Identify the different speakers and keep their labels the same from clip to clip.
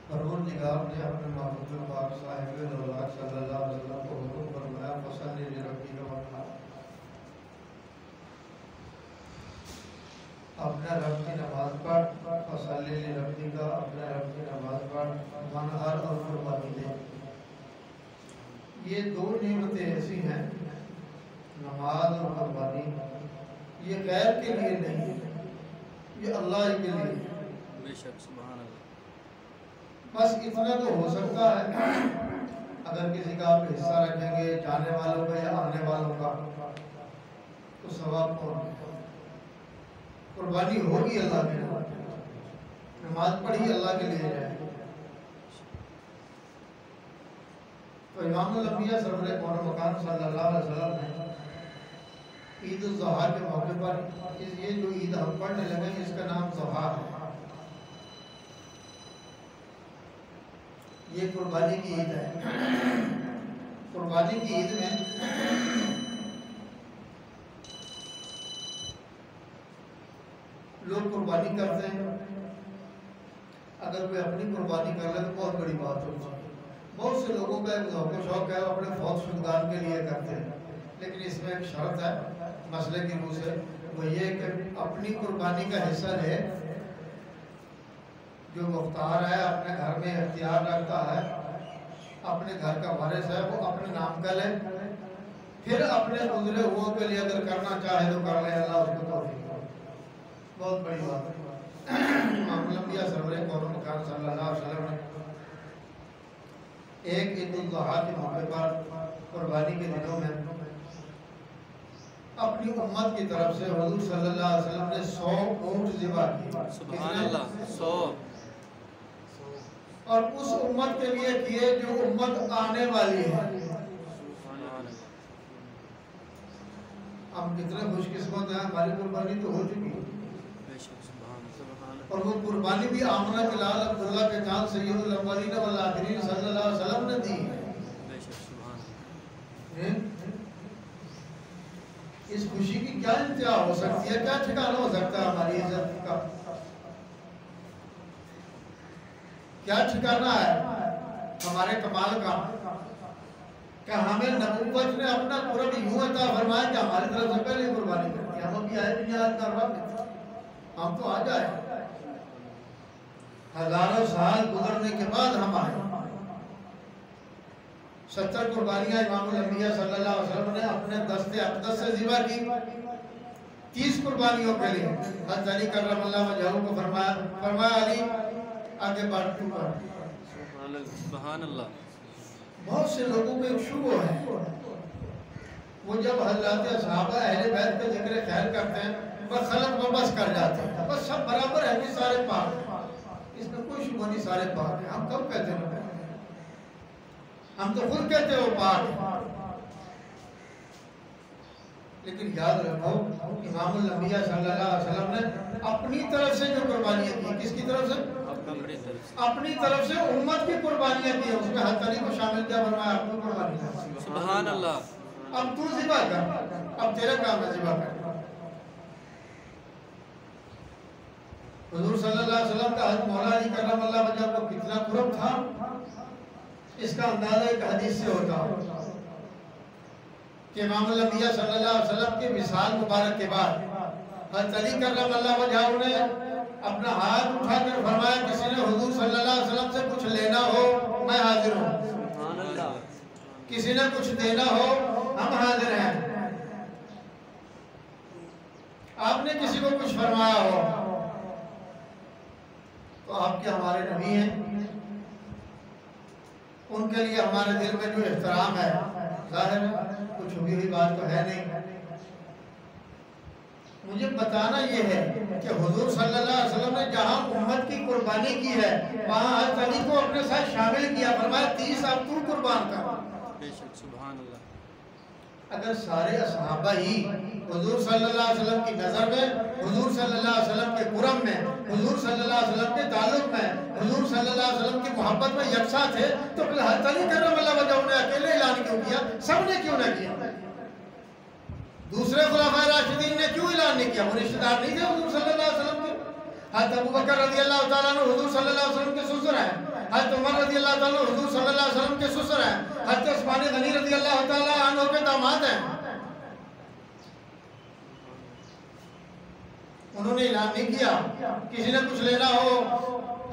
Speaker 1: پروردگار نے اپنے محبوب پاک صاحب رولات صلی اللہ علیہ وسلم کو حکم فرمایا فصلی لربک وانحر، اپنے رب کی نماز پڑھ، فصلی لربک، اپنے رب کی نماز پڑھ، وانحر، اور قربانی دے۔ یہ دو نعمتیں ایسی ہیں، نماز اور قربانی، یہ غیر کے لیے نہیں، یہ اللہ ہی کے لیے۔
Speaker 2: بے شک سبحان اللہ۔
Speaker 1: بس اتنا تو ہو سکتا ہے، اگر کسی کا آپ حصہ رکھیں گے جانے والوں کا یا آنے والوں کا تو ثواب کون؟ قربانی ہوگی اللہ کے لیے، نماز پڑھی اللہ کے لیے جائے۔ تو امام الانبیاء سرور کون مکان صلی اللہ علیہ وسلم نے عید الاضحیٰ کے موقع پر یہ جو عید ہم پڑھنے لگے اس کا نام ضحیٰ ہے، یہ قربانی کی عید ہے۔ قربانی کی عید میں لوگ قربانی کرتے ہیں، اگر کوئی اپنی قربانی کر لے تو بہت بڑی بات ہوتی ہے۔ بہت سے لوگوں کا ایک ذوق و شوق ہے، وہ اپنے فوت شدگان کے لیے کرتے ہیں، لیکن اس میں ایک شرط ہے مسئلے کی روح سے، وہ یہ کہ اپنی قربانی کا حصہ لے، جو مختار ہے اپنے گھر میں اختیار رکھتا ہے، اپنے گھر کا وارث ہے، وہ اپنے نام کا لے، پھر اپنے گزرے ہوئے کے لیے اگر کرنا چاہے تو کر لے، اللہ اس کو توفیق دے۔ بہت بڑی بات ہے۔ امام الانبیاء سرور کون مکان صلی اللہ علیہ وسلم نے ایک عید الاضحیٰ کے موقع پر قربانی کے دنوں میں اپنی امت کی طرف سے حضور صلی اللہ علیہ وسلم نے 100 اونٹ ذبح کیے۔
Speaker 2: سبحان اللہ، 100۔
Speaker 1: اور اس امت کے لیے کیے جو امت آنے والی ہے۔ ہم کتنے خوش قسمت ہیں، ہماری قربانی تو ہو چکی ہے، اور وہ قربانی بھی آمنہ بلال عبداللہ کے چاند سید الاولین والآخرین صلی اللہ علیہ وسلم نے دی ہے۔ اس خوشی کی کیا انتہا ہو سکتی ہے، کیا ٹھکانہ ہو سکتا ہے ہماری عزت کا؟ کیا ٹھکانہ ہے ہمارے کمال کا کہ ہمیں نبوت نے اپنا قرب یوں عطا فرمایا کہ ہماری طرف سے پہلے قربانی کر دی۔ ہم ابھی آئے بھی نہیں، آج کارواں میں ہم تو آ جائے، ہزاروں سال گزرنے کے بعد ہم آئے۔ 70 قربانیاں امام الانبیاء صلی اللہ علیہ وسلم نے اپنے دست اقدس سے ذبح کی۔ 30 قربانیوں کے لیے حضرت علی کرم اللہ وجہہ کو فرمایا علی آگے بڑھ تو کر۔
Speaker 2: سبحان اللہ۔
Speaker 1: بہت سے لوگوں کو ایک شبہ ہے، وہ جب حضرات صحابہ اہل بیت کا ذکر خیر کرتے ہیں بس خلق و بس کر جاتے ہیں، بس سب برابر ہیں، بھی سارے پاک ہیں، اس میں کوئی شبہ نہیں، سارے پاک ہیں۔ ہم کب کہتے ہیں؟ ہم تو خود کہتے ہیں وہ پاک ہیں، لیکن یاد رکھو امام الانبیاء صلی اللہ علیہ وسلم نے اپنی طرف سے جو قربانیاں کی، کس کی طرف سے؟ اپنی طرف سے امت کی قربانیاں کی، اس میں حضرت علی کو شامل کیا، فرمایا اپنی قربانی کر۔
Speaker 2: سبحان اللہ۔
Speaker 1: اب تو ذبح کر، اب تیرے کام ہے ذبح کر۔ حضور صلی اللہ علیہ وسلم کا حضرت مولا علی کرم اللہ وجہہ کو کتنا قرب تھا، اس کا اندازہ ایک حدیث سے ہوتا کہ امام الانبیاء صلی اللہ علیہ وسلم کے وصال مبارک کے بعد حضرت علی کرم اللہ وجہہ نے اپنا ہاتھ اٹھا کر فرمایا کسی نے حضور صلی اللہ علیہ وسلم سے کچھ لینا ہو میں حاضر ہوں، کسی نے کچھ دینا ہو ہم حاضر ہیں۔ آپ نے کسی کو کچھ فرمایا ہو تو آپ کے ہمارے نبی ہیں، ان کے لیے ہمارے دل میں جو احترام ہے، ظاہر کچھ چھپی ہوئی بات تو ہے نہیں۔ مجھے بتانا یہ ہے کہ حضور صلی اللہ علیہ وسلم نے جہاں امت کی قربانی کی ہے وہاں حضرت علی کو اپنے ساتھ شامل کیا، فرمایا 30 اب تو قربان کر۔
Speaker 2: سبحان اللہ۔
Speaker 1: اگر سارے صحابہ ہی حضور صلی اللہ علیہ وسلم کی نظر میں، حضور صلی اللہ علیہ وسلم کے قرب میں، حضور صلی اللہ علیہ وسلم کے تعلق میں، حضور صلی اللہ علیہ وسلم کی محبت میں یکساں تھے تو پھر حضرت علی کرم اللہ وجہہ نے اکیلے اعلان کیوں کیا، سب نے کیوں نہ کیا؟ دوسرے خلفائے راشدین نے کیوں اعلان نہیں کیا؟ وہ رشتہ دار نہیں تھے حضور صلی اللہ علیہ وسلم کے؟ حضرت ابو بکر رضی اللہ تعالیٰ عنہ حضور صلی اللہ علیہ وسلم کے سسر ہیں. حضرت عمر رضی اللہ تعالیٰ عنہ حضور صلی اللہ علیہ وسلم کے سسر ہیں. حضرت عثمان غنی رضی اللہ تعالیٰ عنہ کے داماد ہیں. انہوں نے اعلان نہیں کیا کسی نے کچھ لینا ہو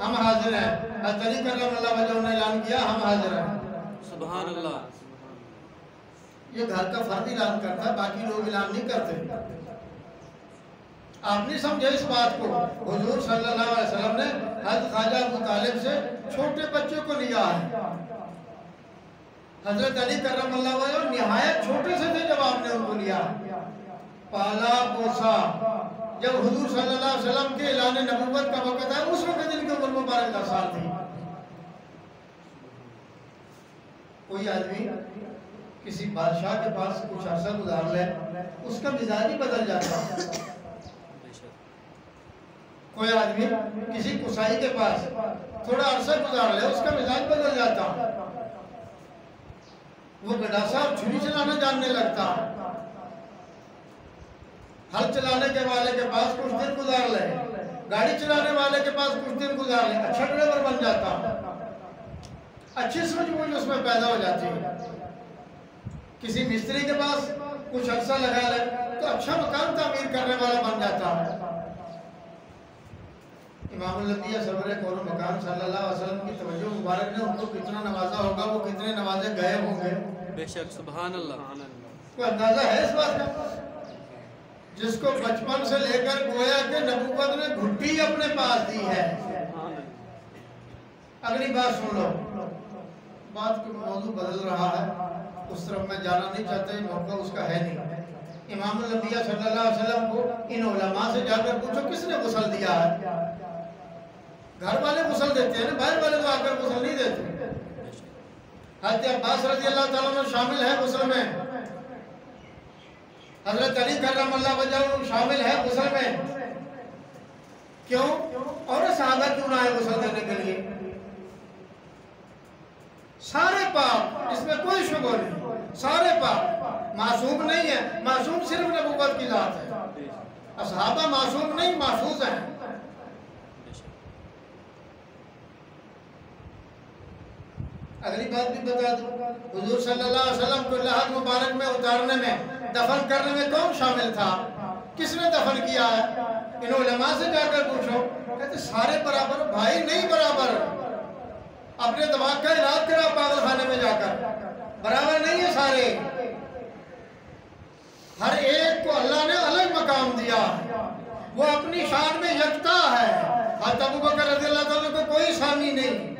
Speaker 1: ہم حاضر ہیں. حضرت علی کرم اللہ وجہہ نے اعلان کیا ہم حاضر ہیں.
Speaker 2: سبحان اللہ.
Speaker 1: یہ گھر کا فرد اعلان کرتا ہے, باقی لوگ اعلان نہیں کرتے. آپ نہیں سمجھے اس بات کو. حضور صلی اللہ علیہ وسلم نے حضرت خواجہ ابو طالب سے چھوٹے بچے کو لیا ہے. حضرت علی کرم اللہ وجہہ نہایت چھوٹے سے تھے جب آپ نے ان کو لیا, پالا پوسا. جب حضور صلی اللہ علیہ وسلم کے اعلان نبوت کا وقت ہے اس وقت ان کی عمر مبارک 10 سال تھی. کوئی آدمی کسی بادشاہ کے پاس کچھ عرصہ گزار لے اس کا مزاج ہی بدل جاتا. کوئی آدمی کسی قصائی کے پاس تھوڑا عرصہ گزار لے اس کا مزاج بدل جاتا. وہ گڈاسا اور چھری چلانا جاننے لگتا. ہل چلانے کے والے کے پاس کچھ دن گزار لے, گاڑی چلانے والے کے پاس کچھ دن گزار لے, اچھا ڈرائیور بن جاتا. اچھی سمجھ بوجھ اس میں پیدا ہو جاتی ہے. کسی مستری کے پاس کچھ عرصہ لگا لے تو اچھا مکان تعمیر کرنے والا بن جاتا ہے. امام الانبیاء سرور کون و مکان صلی اللہ علیہ وسلم کی توجہ مبارک نے ان کو کتنا نوازا ہوگا, وہ کتنے نوازے گئے ہوں گے.
Speaker 2: بے شک. سبحان اللہ.
Speaker 1: کوئی اندازہ ہے اس بات کا؟ جس کو بچپن سے لے کر گویا کہ نبوت نے گھٹی اپنے پاس دی ہے. اگلی بات سن لو, بات کا موضوع بدل رہا ہے, اس طرف میں جانا نہیں چاہتا, موقع اس کا ہے نہیں. امام الانبیاء صلی اللہ علیہ وسلم کو ان علماء سے جا کر پوچھو کس نے غسل دیا ہے. گھر والے غسل دیتے ہیں نا, باہر والے تو آ کر غسل نہیں دیتے. حضرت عباس رضی اللہ تعالیٰ عنہ شامل ہے غسل میں, حضرت علی کرم اللہ وجہہ شامل ہے غسل میں. کیوں؟ اور صحابہ کیوں نہ آئے غسل دینے کے لیے؟ سارے پاک, اس میں کوئی شبہ نہیں, سارے پاک. معصوم نہیں ہے, معصوم صرف نبوت کی ذات ہے. اصحابہ معصوم نہیں, محفوظ ہیں. اگلی بات بھی بتا دوں, حضور صلی اللہ علیہ وسلم کو لحد مبارک میں اتارنے میں, دفن کرنے میں کون شامل تھا؟ کس نے دفن کیا ہے؟ ان علماء سے جا کر پوچھو. کہتے سارے برابر, بھائی نہیں برابر. اپنے دماغ کا علاج کرا پاگل خانے میں جا کر, برابر نہیں ہے سارے. ہر ایک کو اللہ نے الگ مقام دیا, وہ اپنی شان میں یکتا ہے. حضرت ابو بکر رضی اللہ تعالیٰ کو کوئی سامی نہیں,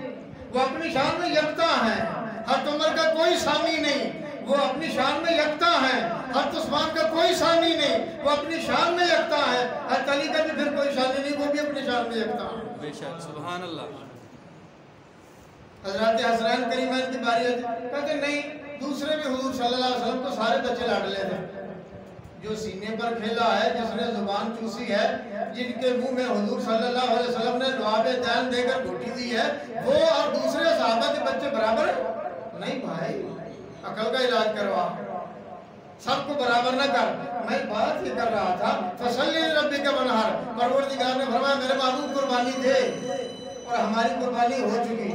Speaker 1: وہ اپنی شان میں یکتا ہیں. حضرت عمر کا کوئی سامی نہیں, وہ اپنی شان میں یکتا ہیں. حضرت عثمان کا کوئی سامی نہیں, وہ اپنی شان میں یکتا ہے. حضرت علی کا بھی پھر کوئی شانی نہیں, وہ بھی اپنی شان میں یکتا ہے.
Speaker 2: بے شک. سبحان اللہ.
Speaker 1: حضرات حسنین کریمین کی باری ہے, کہتے نہیں دوسرے بھی حضور صلی اللہ علیہ وسلم کو سارے بچے لاڈلے تھے. جو سینے پر کھیلا ہے, جس نے زبان چوسی ہے, جن کے منہ میں حضور صلی اللہ علیہ وسلم نے لعاب دین دے کر گھٹی دی ہے, وہ اور دوسرے صحابہ کے بچے برابر نہیں. بھائی عقل کا علاج کروا, سب کو برابر نہ کر. میں بات یہ کر رہا تھا فصلی ربی کا ونہر, پروردگار نے فرمایا میرے محبوب قربانی دے, اور ہماری قربانی ہو چکی.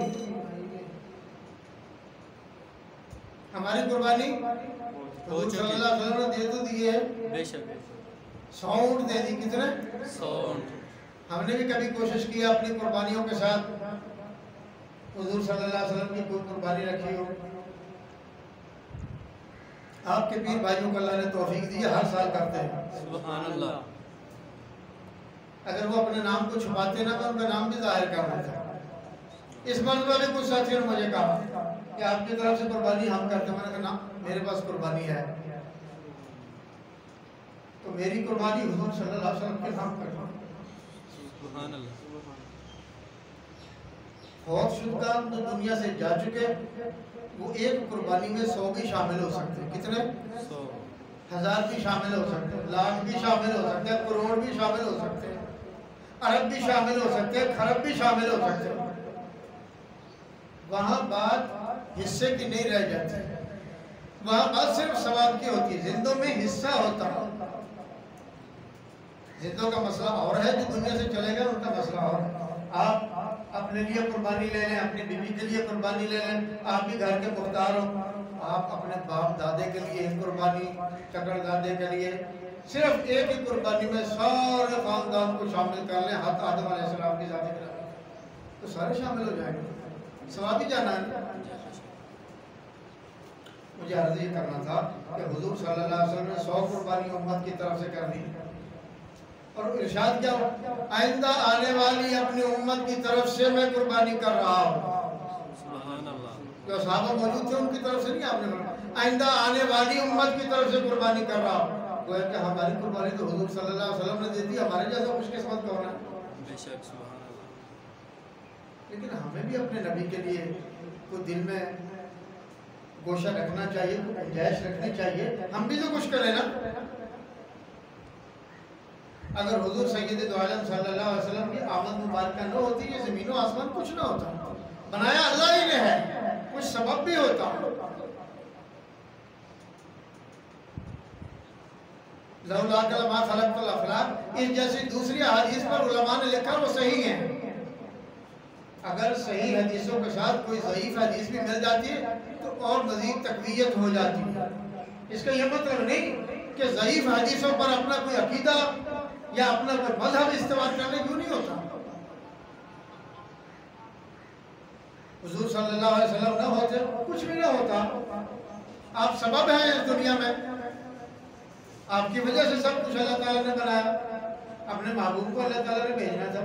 Speaker 1: ہماری قربانی حضور صلی اللہ علیہ وسلم نے دے تو دیے ہیں.
Speaker 2: بے شک.
Speaker 1: 100 اونٹ دے دی. کتنے؟
Speaker 2: 100 اونٹ.
Speaker 1: ہم نے بھی کبھی کوشش کی اپنی قربانیوں کے ساتھ حضور صلی اللہ علیہ وسلم کی کوئی قربانی رکھی ہو. آپ کے پیر بھائیوں کو اللہ نے توفیق دی, ہر سال کرتے ہیں.
Speaker 2: سبحان اللہ.
Speaker 1: اگر وہ اپنے نام کو چھپاتے نہ تو ان کا نام بھی ظاہر کر دیتے. اس منزل میں کچھ ساتھیوں نے مجھے کہا کہ آپ کی طرف سے قربانی ہم کرتے ہیں. میں نے کہا میرے پاس قربانی ہے, تو میری قربانی حضور صلی اللہ علیہ وسلم کے نام کرنا.
Speaker 2: سبحان اللہ.
Speaker 1: فوت شدہ جو دنیا سے جا چکے, وہ ایک قربانی میں 100 بھی شامل ہو سکتے ہیں. کتنے؟
Speaker 2: 100.
Speaker 1: 1000 بھی شامل ہو سکتے ہیں, لاکھ بھی شامل ہو سکتے ہیں, کروڑ بھی شامل ہو سکتے ہیں, ارب بھی شامل ہو سکتے ہیں, خرب بھی شامل ہو سکتے ہیں. وہاں بات حصے کی نہیں رہ جاتی, وہاں بات صرف ثواب کی ہوتی ہے. زندوں میں حصہ ہوتا ہے, زندوں کا مسئلہ اور ہے، جو دنیا سے چلے گئے ان کا مسئلہ اور ہے۔ آپ اپنے لیے قربانی لے لیں، اپنی بیوی کے لیے قربانی لے لیں، آپ بھی گھر کے مختار ہو، آپ اپنے باپ دادے کے لیے ایک قربانی، چکر دادے کے لیے صرف ایک ہی قربانی میں سارے خاندان کو شامل کر لیں، حتی آدم علیہ السلام کی ذات کرام تو سارے شامل ہو جائیں گے، ثواب ہی جانا ہے۔ مجھے عرض یہ کرنا تھا کہ حضور صلی اللہ علیہ وسلم نے 100 قربانی امت کی طرف سے کر دی، اور ارشاد کیا ہو، آئندہ آنے والی اپنی امت کی طرف سے میں قربانی کر رہا ہوں۔
Speaker 2: سبحان اللہ۔
Speaker 1: جو صحابہ موجود تھے ان کی طرف سے نہیں، آپ نے بولا آئندہ آنے والی امت کی طرف سے قربانی کر رہا ہوں۔ گویا کہ ہماری قربانی تو حضور صلی اللہ علیہ وسلم نے دی تھی، ہمارے جیسا خوش قسمت کون ہے؟
Speaker 2: بے شک سبحان اللہ۔
Speaker 1: لیکن ہمیں بھی اپنے نبی کے لیے کوئی دل میں گوشہ رکھنا چاہیے، کوئی گنجائش رکھنی چاہیے، ہم بھی تو کچھ کریں نا۔ اگر حضور سید دو عالم صلی اللہ علیہ وسلم کی آمد مبارکہ نہ ہوتی، یہ زمین و آسمان کچھ نہ ہوتا، بنایا اللہ ہی نے ہے، کچھ سبب بھی ہوتا۔ لولا ما خلقت الافلاک، اس جیسی دوسری حدیث پر علماء نے لکھا وہ صحیح ہیں۔ اگر صحیح حدیثوں کے ساتھ کوئی ضعیف حدیث بھی مل جاتی ہے تو اور مزید تقویت ہو جاتی ہے۔ اس کا یہ مطلب نہیں کہ ضعیف حدیثوں پر اپنا کوئی عقیدہ یا اپنا کوئی مذہب استعمال کرنے کیوں نہیں ہوتا۔ حضور صلی اللہ علیہ وسلم نہ ہوتے کچھ بھی نہ ہوتا، آپ سبب ہیں اس دنیا میں، آپ کی وجہ سے سب کچھ اللہ تعالیٰ نے بنایا، اپنے محبوب کو اللہ تعالیٰ نے بھیجنا تھا۔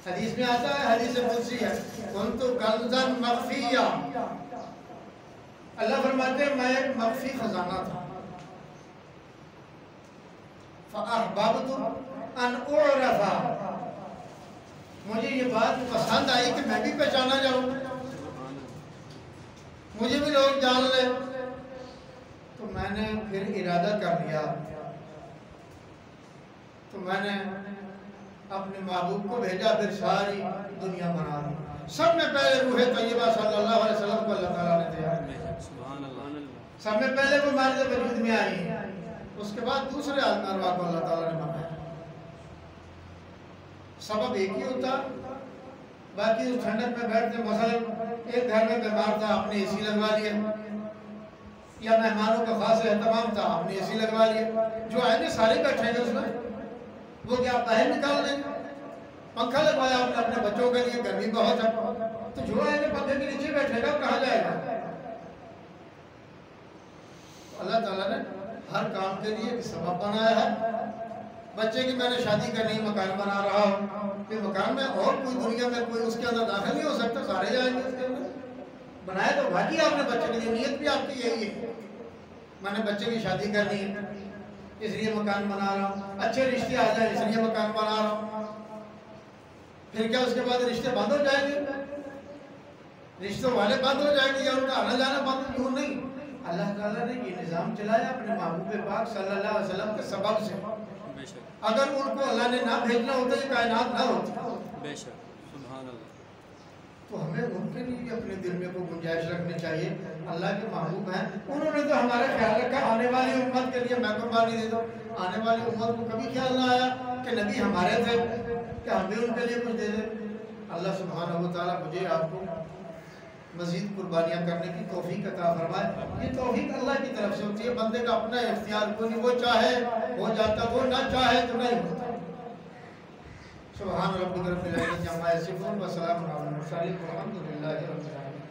Speaker 1: حدیث میں آتا ہے، حدیث قدسی ہے، کنت کنزا مخفیا، اللہ فرماتے ہیں میں ایک مخفی خزانہ تھا، فَأَحْبَبْتُ أَنْ أُعْرَفَ، مجھے یہ بات پسند آئی کہ میں بھی پہچانا جاؤں، مجھے بھی لوگ جان لیں، تو میں نے پھر ارادہ کر لیا، تو میں نے اپنے محبوب کو بھیجا، پھر ساری دنیا بنا دی۔ سب میں پہلے روح طیبہ صلی اللہ علیہ وسلم کو اللہ تعالیٰ نے دیا،
Speaker 2: سبحان اللہ۔
Speaker 1: سب میں پہلے وہ مارد وجود میں آئی، اس کے بعد دوسرے عالم ارواح کو اللہ تعالیٰ نے بنایا۔ سبب ایک ہی ہوتا، باقی اس ٹھنڈک میں بیٹھتے، مثلا ایک گھر میں بیمار تھا، آپ نے اے سی لگوا لیا، یا مہمانوں کا خاص اہتمام تھا، آپ نے اے سی لگوا لیا، جو آئیں گے سارے بیٹھیں گے اس میں، وہ کیا باہر نکال دیں گے؟ پنکھا لگوایا آپ نے اپنے بچوں کے لیے، گرمی بہت ہے، تو جو آئیں گے پنکھے کے نیچے بیٹھے گا، کہاں جائے گا؟ اللہ تعالیٰ نے ہر کام کے لیے ایک سبب بنایا ہے۔ بچے کی میں نے شادی کرنی، مکان بنا رہا ہوں، کہ مکان میں اور کوئی دنیا میں کوئی اس کے اندر داخل نہیں ہو سکتا، سارے جائیں گے اس کے اندر، بنایا تو باقی آپ نے بچے کے لیے، نیت بھی آپ کی یہی ہے، میں نے بچے کی شادی کرنی ہے اس لیے مکان بنا رہا ہوں، اچھے رشتے آ جائیں اس لیے مکان بنا رہا ہوں، پھر کیا اس کے بعد رشتے بند ہو جائیں گے؟ رشتوں والے بند ہو جائیں گے یا ان کا آنا جانا بند؟ کیوں نہیں؟ اللہ تعالیٰ نے یہ نظام چلایا اپنے محبوب پاک صلی اللہ علیہ وسلم کے سبب سے۔ اگر ان کو اللہ نے نہ بھیجنا ہوتا یہ کائنات نہ ہوتی۔
Speaker 2: بے شک سبحان اللہ۔
Speaker 1: تو ہمیں ان کے لیے اپنے دل میں کوئی گنجائش رکھنی چاہیے، اللہ کے محبوب ہیں، انہوں نے تو ہمارا خیال رکھا، آنے والی امت کے لیے میں قربانی دے دو۔ آنے والی امت کو کبھی خیال نہ آیا کہ نبی ہمارے تھے کہ ہم بھی ان کے لیے کچھ دے دیں۔ اللہ سبحانہ و تعالیٰ مجھے آپ کو مزید قربانیاں کرنے کی توفیق عطا فرمائے۔ یہ توفیق اللہ کی طرف سے ہوتی ہے، بندے کا اپنا اختیار کوئی نہیں، وہ چاہے ہو جاتا، وہ نہ چاہے تو نہیں ہوتا۔ سبحان ربک رب العزت عما یصفون وسلام علی المرسلین والحمد للہ رب العالمین۔